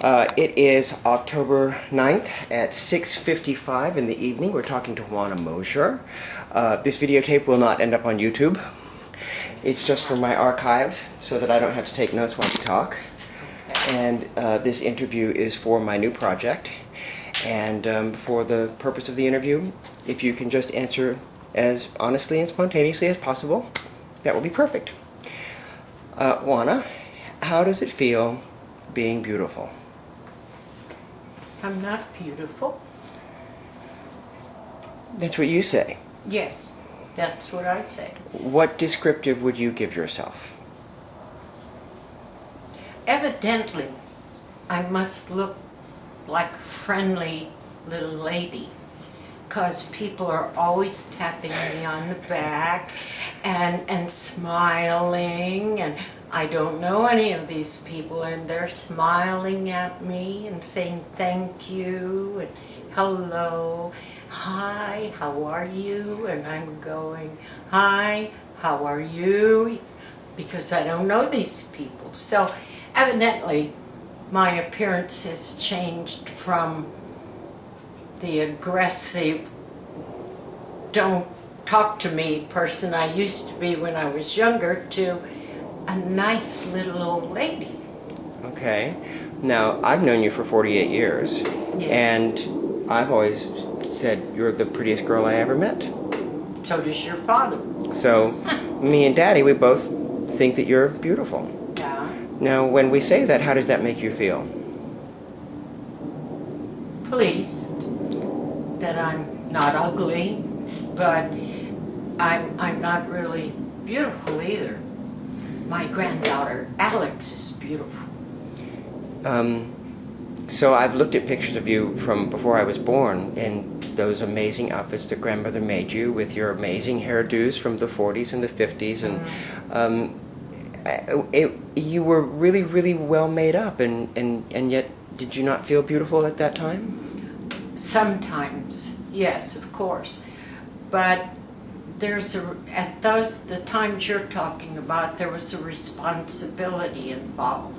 It is October 9th at 6:55 in the evening. We're talking to Juana Mosher. This videotape will not end up on YouTube. It's just for my archives so that I don't have to take notes while we talk. And this interview is for my new project. And for the purpose of the interview, if you can just answer as honestly and spontaneously as possible, that will be perfect. Juana, how does it feel being beautiful? I'm not beautiful. That's what you say. Yes, that's what I say. What descriptive would you give yourself? Evidently, I must look like a friendly little lady, because people are always tapping me on the back and smiling, and I don't know any of these people, and they're smiling at me and saying thank you and hello, hi, how are you? And I'm going, hi, how are you? Because I don't know these people. So evidently my appearance has changed from the aggressive, don't talk to me person I used to be when I was younger to a nice little old lady. Okay. Now, I've known you for 48 years, Yes. and I've always said you're the prettiest girl I ever met. So does your father. So, me and Daddy, we both think that you're beautiful. Yeah. Now, when we say that, how does that make you feel? Pleased that I'm not ugly, but I'm not really beautiful either. My granddaughter Alex is beautiful. So I've looked at pictures of you from before I was born, and those amazing outfits that grandmother made you with your amazing hairdos from the 40s and the 50s, and you were really, really well made up, and yet did you not feel beautiful at that time? Sometimes, yes, of course, but at the times you're talking about, there was a responsibility involved.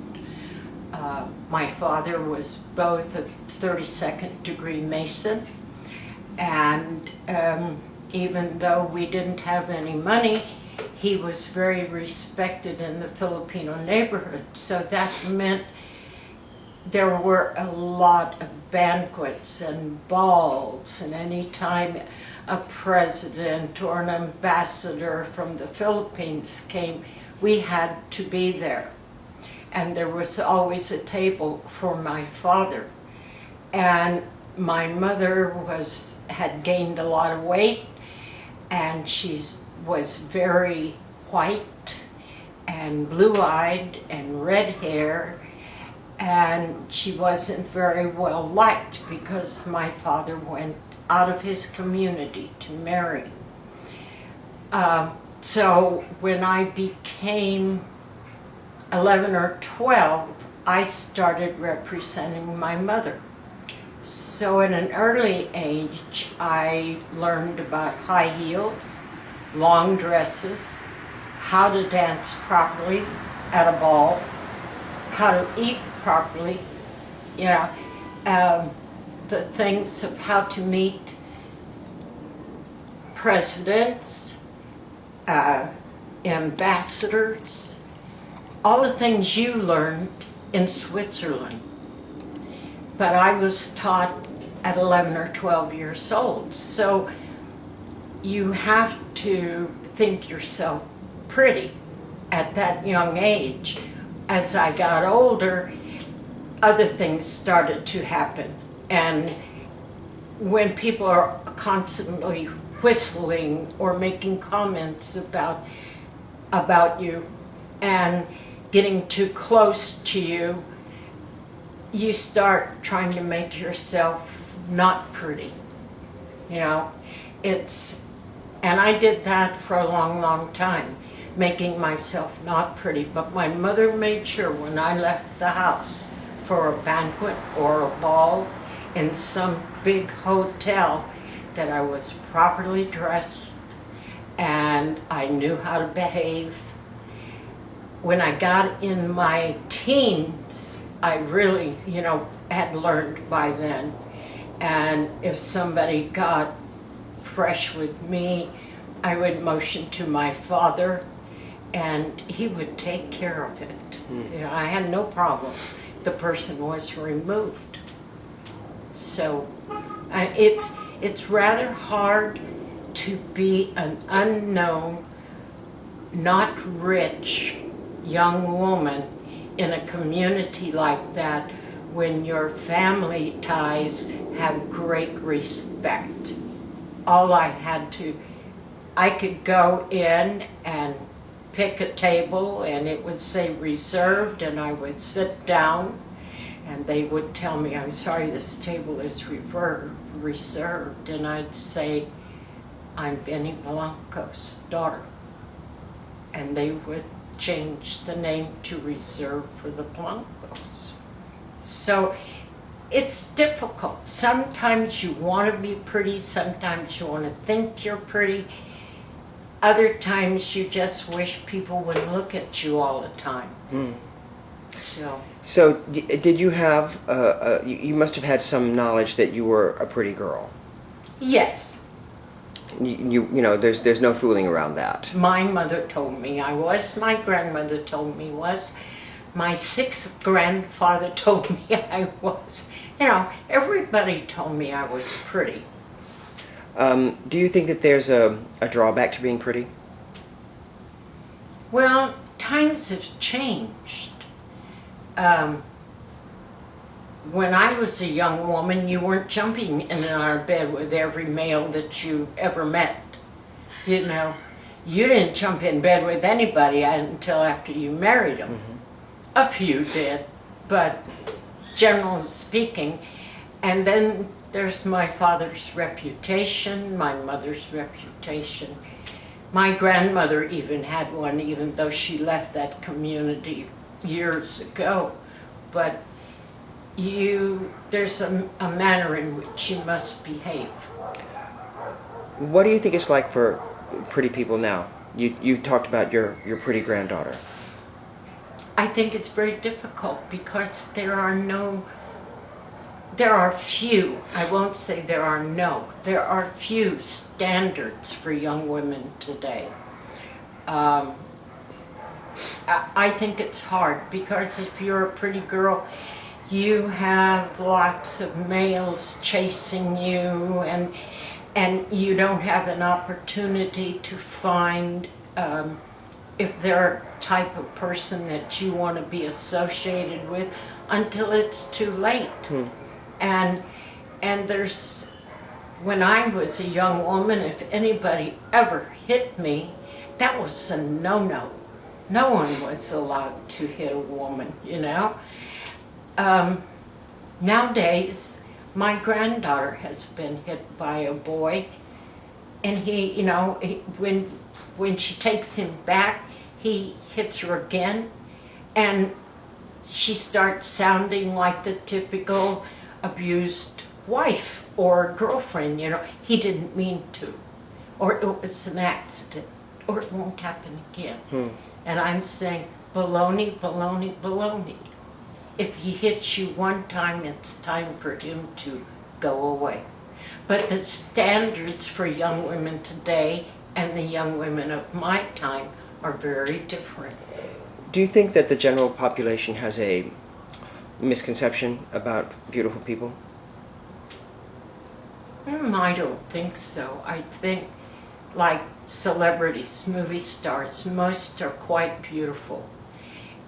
My father was both a 32nd degree Mason, and even though we didn't have any money, he was very respected in the Filipino neighborhood. So that meant there were a lot of banquets and balls, and any time a president or an ambassador from the Philippines came, we had to be there. And there was always a table for my father. And my mother had gained a lot of weight, and she was very white and blue-eyed and red hair, and she wasn't very well liked because my father went out of his community to marry. So when I became 11 or 12, I started representing my mother. So at an early age, I learned about high heels, long dresses, how to dance properly at a ball, how to eat properly, the things of how to meet presidents, ambassadors, all the things you learned in Switzerland. But I was taught at 11 or 12 years old. So you have to think yourself pretty at that young age. As I got older, other things started to happen. And when people are constantly whistling or making comments about you and getting too close to you, you start trying to make yourself not pretty. And I did that for a long, long time, making myself not pretty. But my mother made sure when I left the house for a banquet or a ball in some big hotel that I was properly dressed and I knew how to behave. When I got in my teens, I really, had learned by then. And if somebody got fresh with me, I would motion to my father, and he would take care of it. I had no problems. The person was removed. So it's rather hard to be an unknown, not rich young woman in a community like that when your family ties have great respect. I could go in and pick a table and it would say reserved, and I would sit down and they would tell me, I'm sorry, this table is reserved, and I'd say, I'm Benny Blanco's daughter. And they would change the name to reserve for the Blancos. So it's difficult. Sometimes you want to be pretty, sometimes you want to think you're pretty. Other times you just wish people would look at you all the time. So did you have, you must have had some knowledge that you were a pretty girl. Yes. There's no fooling around that. My mother told me I was, my grandmother told me was, my sixth grandfather told me I was. Everybody told me I was pretty. Do you think that there's a drawback to being pretty? Well, times have changed. When I was a young woman, you weren't jumping in and out of bed with every male that you ever met. You didn't jump in bed with anybody until after you married them. A few did, but generally speaking. And then there's my father's reputation, my mother's reputation. My grandmother even had one, even though she left that community years ago. But there's a manner in which you must behave. What do you think it's like for pretty people now? You talked about your pretty granddaughter. I think it's very difficult because there are few, I won't say there are few standards for young women today. I think it's hard because if you're a pretty girl, you have lots of males chasing you, and you don't have an opportunity to find if they're a type of person that you want to be associated with until it's too late. And when I was a young woman, if anybody ever hit me, that was a no-no. No one was allowed to hit a woman, Nowadays, my granddaughter has been hit by a boy, and when she takes him back, he hits her again, and she starts sounding like the typical abused wife or girlfriend, he didn't mean to, or it was an accident, or it won't happen again. And I'm saying, baloney, baloney, baloney. If he hits you one time, it's time for him to go away. But the standards for young women today and the young women of my time are very different. Do you think that the general population has a misconception about beautiful people? I don't think so. I think, like celebrities, movie stars, most are quite beautiful.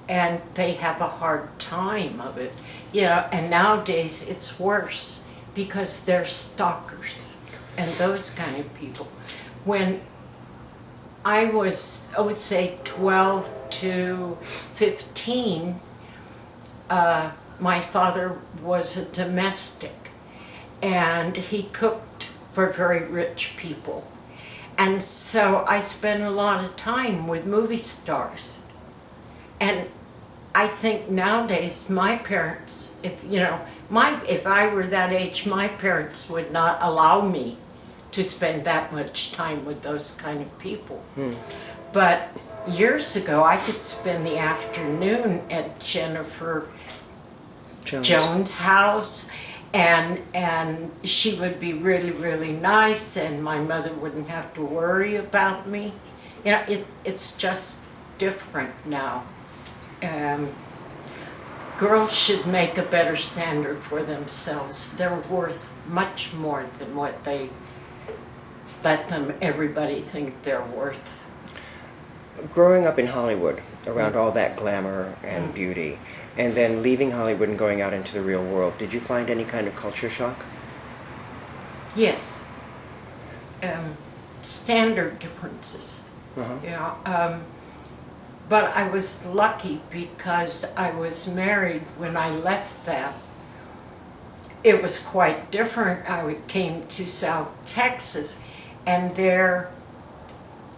And they have a hard time of it. And nowadays it's worse because they're stalkers and those kind of people. When I would say 12 to 15, my father was a domestic, and he cooked for very rich people. And so I spent a lot of time with movie stars. And I think nowadays my parents, if I were that age, my parents would not allow me to spend that much time with those kind of people. But years ago, I could spend the afternoon at Jennifer Joan's house, and she would be really, really nice, and my mother wouldn't have to worry about me. You know, it's just different now. Girls should make a better standard for themselves. They're worth much more than what they let everybody think they're worth. Growing up in Hollywood, around all that glamour and beauty, and then leaving Hollywood and going out into the real world, did you find any kind of culture shock? Yes. Standard differences. Uh-huh. Yeah. But I was lucky because I was married when I left that. It was quite different. I came to South Texas, and there,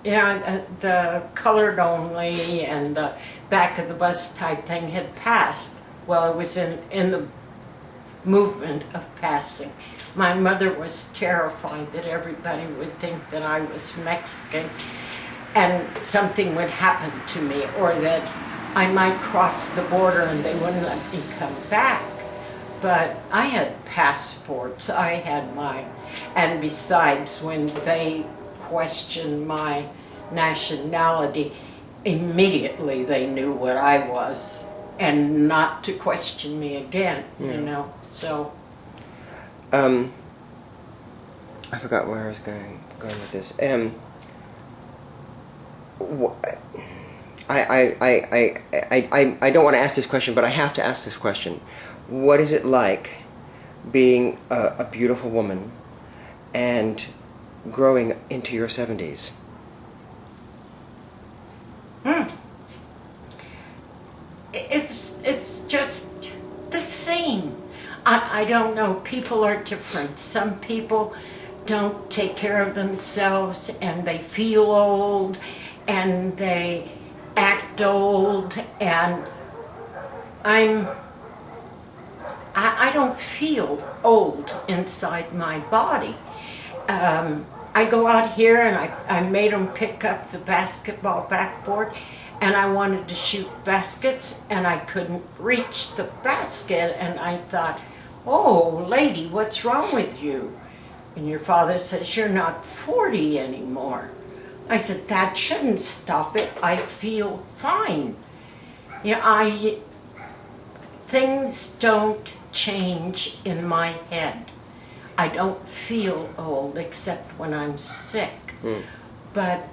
you know, the colored only and the back of the bus type thing had passed. Well, it was in the movement of passing. My mother was terrified that everybody would think that I was Mexican and something would happen to me, or that I might cross the border and they wouldn't let me come back. But I had passports, I had mine. And besides, when they questioned my nationality, immediately they knew what I was, and not to question me again, you know, so. I forgot where I was going with this. I don't want to ask this question, but I have to ask this question. What is it like being a beautiful woman and growing into your 70s? It's just the same. I don't know. People are different. Some people don't take care of themselves and they feel old and they act old, and I don't feel old inside my body. I go out here and I made them pick up the basketball backboard, and I wanted to shoot baskets and I couldn't reach the basket, and I thought, oh lady, what's wrong with you? And your father says, you're not 40 anymore. I said, that shouldn't stop it. I feel fine. You know, things don't change in my head. I don't feel old except when I'm sick. But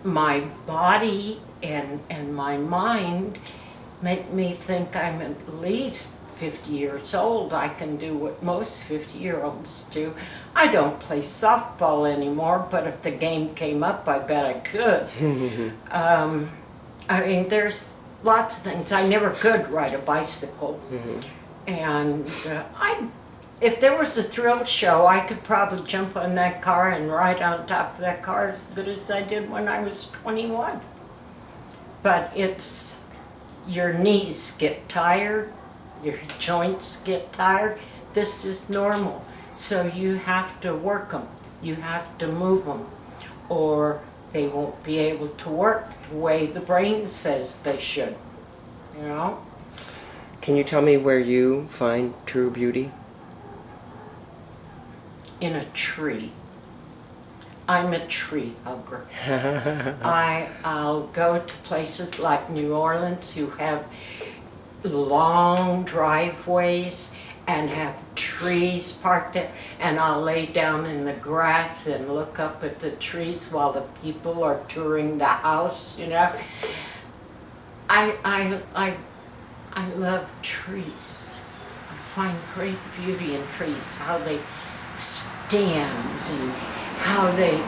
my body and my mind make me think I'm at least 50 years old. I can do what most 50-year-olds do. I don't play softball anymore, but if the game came up, I bet I could. I mean, there's lots of things. I never could ride a bicycle. And if there was a thrill show, I could probably jump on that car and ride on top of that car as good as I did when I was 21. But it's, your knees get tired, your joints get tired. This is normal. So you have to work them. You have to move them, or they won't be able to work the way the brain says they should. You know? Can you tell me where you find true beauty? In a tree. I'm a tree hugger. I'll go to places like New Orleans who have long driveways and have trees parked there, and I'll lay down in the grass and look up at the trees while the people are touring the house, you know. I love trees. I find great beauty in trees, how they stand and how they,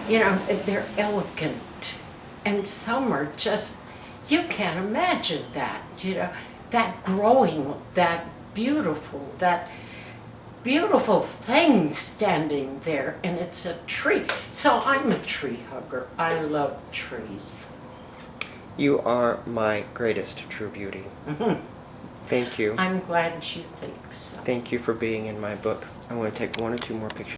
you know, they're elegant. And some are just, you can't imagine that, you know, that growing, that beautiful thing standing there, and it's a tree. So I'm a tree hugger. I love trees. You are my greatest true beauty. Thank you. I'm glad you think so. Thank you for being in my book. I want to take one or two more pictures.